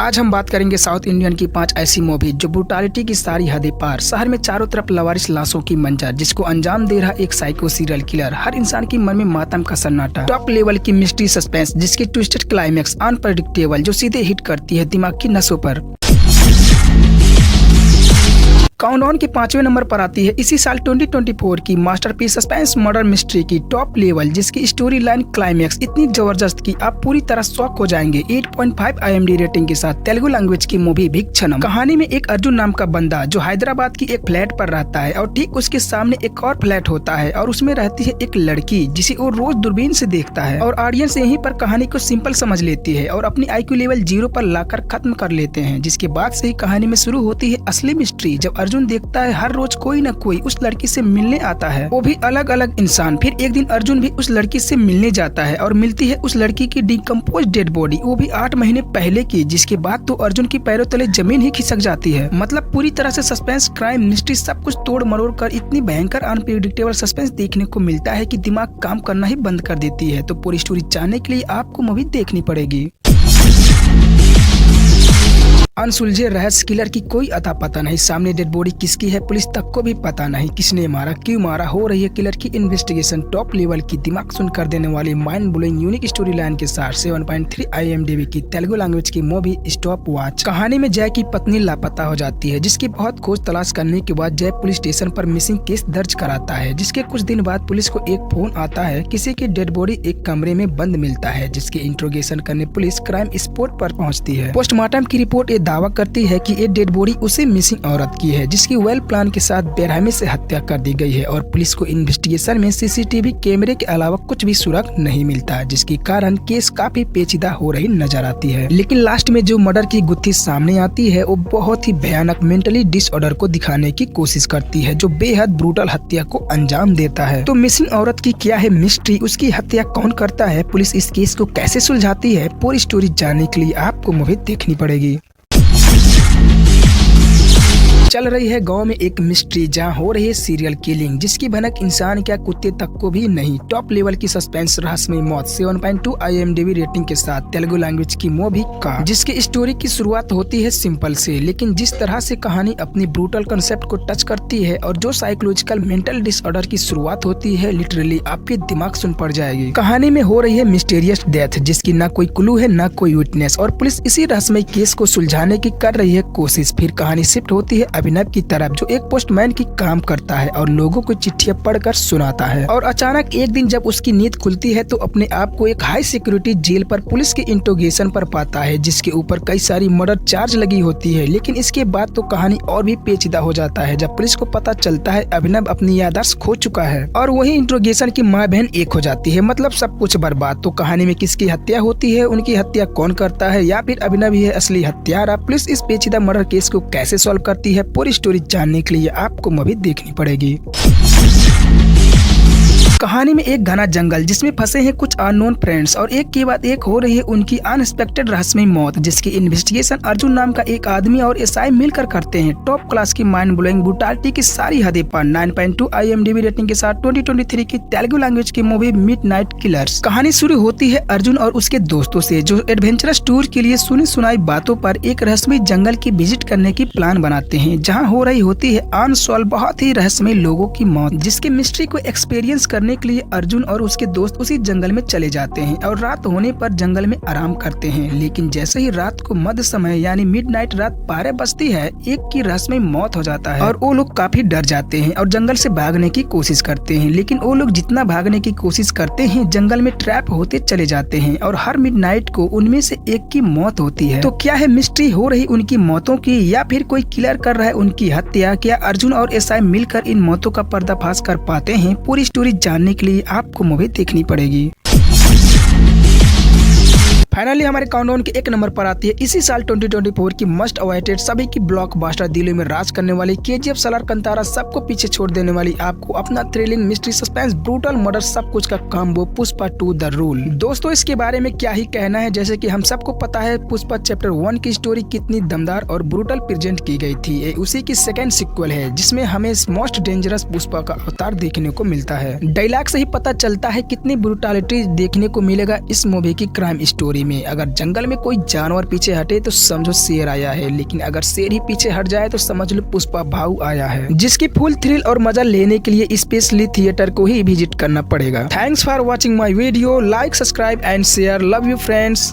आज हम बात करेंगे साउथ इंडियन की 5 ऐसी मूवी जो ब्रूटालिटी की सारी हदें पार। शहर में चारों तरफ लवारिस लाशों की मंजर, जिसको अंजाम दे रहा एक साइको सीरियल किलर। हर इंसान की मन में मातम का सन्नाटा। टॉप लेवल की मिस्ट्री सस्पेंस, जिसकी ट्विस्टेड क्लाइमेक्स अनप्रेडिक्टेबल, जो सीधे हिट करती है दिमाग की नसों पर। काउंटडाउन के 5वें नंबर पर आती है इसी साल 2024 की मास्टरपीस सस्पेंस मर्डर मिस्ट्री की टॉप लेवल, जिसकी स्टोरी लाइन क्लाइमेक्स इतनी जबरदस्त कि आप पूरी तरह शॉक हो जाएंगे। 8.5 IMDb रेटिंग के साथ तेलुगु लैंग्वेज की मूवी भिक्षनम। कहानी में एक अर्जुन नाम का बंदा जो हैदराबाद की एक फ्लैट पर रहता है और ठीक उसके सामने एक और फ्लैट होता है और उसमें रहती है एक लड़की जिसे वो रोज दूरबीन से देखता है। और ऑडियंस यहीं पर कहानी को सिंपल समझ लेती है और अपनी IQ लेवल 0 पर लाकर खत्म कर लेते हैं। जिसके बाद से ही कहानी में शुरू होती है असली मिस्ट्री। जब अर्जुन देखता है हर रोज कोई न कोई उस लड़की से मिलने आता है, वो भी अलग अलग इंसान। फिर एक दिन अर्जुन भी उस लड़की से मिलने जाता है और मिलती है उस लड़की की डिकम्पोज डेड बॉडी, वो भी 8 महीने पहले की। जिसके बाद तो अर्जुन की पैरों तले जमीन ही खिसक जाती है। मतलब पूरी तरह से सस्पेंस, क्राइम, मिस्ट्री सब कुछ तोड़ मरोड़ कर इतनी भयंकर अनप्रेडिक्टेबल सस्पेंस देखने को मिलता है कि दिमाग काम करना ही बंद कर देती है। तो पूरी स्टोरी जानने के लिए आपको मूवी देखनी पड़ेगी। अनसुलझे रहस्य, किलर की कोई अता पता नहीं, सामने डेड बॉडी किसकी है पुलिस तक को भी पता नहीं, किसने मारा, क्यों मारा, हो रही है किलर की इन्वेस्टिगेशन। टॉप लेवल की दिमाग सुन कर देने वाली mind blowing unique story line के साथ 7.3 IMDb की तेलुगु लैंग्वेज की मूवी स्टॉप वॉच। कहानी में जय की पत्नी लापता हो जाती है, जिसकी बहुत खोज तलाश करने के बाद जय पुलिस स्टेशन पर मिसिंग केस दर्ज कराता है। जिसके कुछ दिन बाद पुलिस को एक फोन आता है, किसी की डेड बॉडी एक कमरे में बंद मिलता है। जिसकी इंट्रोगेशन करने पुलिस क्राइम स्पॉट पर पहुंचती है। पोस्टमार्टम की रिपोर्ट दावा करती है कि ये डेड बॉडी उसी मिसिंग औरत की है, जिसकी वेल प्लान के साथ बेरहमी से हत्या कर दी गई है। और पुलिस को इन्वेस्टिगेशन में CCTV कैमरे के अलावा कुछ भी सुराग नहीं मिलता, जिसके कारण केस काफी पेचीदा हो रही नजर आती है। लेकिन लास्ट में जो मर्डर की गुत्थी सामने आती है वो बहुत ही भयानक मेंटली डिसऑर्डर को दिखाने की कोशिश करती है, जो बेहद ब्रूटल हत्या को अंजाम देता है। तो मिसिंग औरत की क्या है मिस्ट्री, उसकी हत्या कौन करता है, पुलिस इस केस को कैसे सुलझाती है, पूरी स्टोरी जानने के लिए आपको मूवी देखनी पड़ेगी। चल रही है गांव में एक मिस्ट्री, जहां हो रही है सीरियल किलिंग, जिसकी भनक इंसान क्या कुत्ते तक को भी नहीं। टॉप लेवल की सस्पेंस रहस्यमय मौत 7.2 IMDb रेटिंग के साथ तेलुगु लैंग्वेज की मूवी का, जिसकी स्टोरी की शुरुआत होती है सिंपल से, लेकिन जिस तरह से कहानी अपनी ब्रूटल कंसेप्ट को टच करती है और जो साइकोलॉजिकल मेंटल डिसऑर्डर की शुरुआत होती है, लिटरली आपके दिमाग सुन पड़ जाएगी। कहानी में हो रही है मिस्टीरियस डेथ, जिसकी न कोई क्लू है न कोई विटनेस, और पुलिस इसी रहस्यमय केस को सुलझाने की कर रही है कोशिश। फिर कहानी शिफ्ट होती है अभिनव की तरफ, जो एक पोस्टमैन की काम करता है और लोगों को चिट्ठियां पढ़कर सुनाता है। और अचानक एक दिन जब उसकी नींद खुलती है तो अपने आप को एक हाई सिक्योरिटी जेल पर पुलिस के इंट्रोगेशन पर पाता है, जिसके ऊपर कई सारी मर्डर चार्ज लगी होती है। लेकिन इसके बाद तो कहानी और भी पेचीदा हो जाता है, जब पुलिस को पता चलता है अभिनव अपनी याददाश्त खो चुका है और वही इंट्रोगेशन की माँ बहन एक हो जाती है। मतलब सब कुछ बर्बाद। तो कहानी में किसकी हत्या होती है, उनकी हत्या कौन करता है, या फिर अभिनव ही है असली हत्यारा, पुलिस इस पेचीदा मर्डर केस को कैसे सॉल्व करती है, पूरी स्टोरी जानने के लिए आपको मूवी देखनी पड़ेगी। कहानी में एक घना जंगल, जिसमें फंसे हैं कुछ अननोन फ्रेंड्स और एक के बाद एक हो रही है उनकी अनएक्सपेक्टेड रहस्यमय मौत, जिसकी इन्वेस्टिगेशन अर्जुन नाम का एक आदमी और SI मिलकर करते हैं। टॉप क्लास की माइंड ब्लोइंग ब्रूटालिटी की सारी हदें पर 9.2 IMDb रेटिंग के साथ 2023 की तेलुगु लैंग्वेज की मूवी मिडनाइट किलर्स। कहानी शुरू होती है अर्जुन और उसके दोस्तों से, जो एडवेंचरस टूर के लिए सुनी सुनाई बातों पर एक रहस्यमय जंगल की विजिट करने की प्लान बनाते हैं, जहाँ हो रही होती है अनसॉल्व बहुत ही रहस्यमय लोगों की मौत। जिसके मिस्ट्री को एक्सपीरियंस करने के लिए अर्जुन और उसके दोस्त उसी जंगल में चले जाते हैं और रात होने पर जंगल में आराम करते हैं। लेकिन जैसे ही रात को मध्य समय यानी मिडनाइट, रात 12 बजती है, एक की रहस्यमय मौत हो जाता है और वो लोग काफी डर जाते हैं और जंगल से भागने की कोशिश करते हैं। लेकिन वो लोग जितना भागने की कोशिश करते हैं, जंगल में ट्रैप होते चले जाते हैं और हर मिडनाइट को उनमें से एक की मौत होती है। तो क्या है मिस्ट्री, हो रही उनकी मौतों की, या फिर कोई किलर कर रहा है उनकी हत्या? क्या अर्जुन और SI मिलकर इन मौतों का पर्दाफाश कर पाते हैं? पूरी स्टोरी जानने के लिए आपको मूवी देखनी पड़ेगी। फाइनली हमारे काउंटडाउन के 1 नंबर पर आती है इसी साल 2024 की मस्ट अवॉइडेड, सभी की ब्लॉकबस्टर, दिलों में राज करने वाली KGF सालार कंतारा, सबको पीछे छोड़ देने वाली, आपको अपना thrilling mystery suspense brutal murder सब कुछ का कॉम्बो पुष्पा 2 द रूल। दोस्तों इसके बारे में क्या ही कहना है, जैसे कि हम सबको पता है पुष्पा चैप्टर 1 की स्टोरी कितनी दमदार और ब्रूटल प्रेजेंट की गई थी। ये उसी की सेकेंड सिक्वल है, जिसमें हमें मोस्ट डेंजरस पुष्पा का अवतार देखने को मिलता है। डायलॉग से ही पता चलता है कितनी ब्रूटालिटी देखने को मिलेगा इस मूवी की क्राइम स्टोरी मूवी में अगर जंगल में कोई जानवर पीछे हटे तो समझो शेर आया है, लेकिन अगर शेर ही पीछे हट जाए तो समझ लो पुष्पा भाऊ आया है, जिसकी फुल थ्रिल और मजा लेने के लिए स्पेशली थिएटर को ही विजिट करना पड़ेगा। Thanks for watching my video, like, subscribe and share. Love you friends.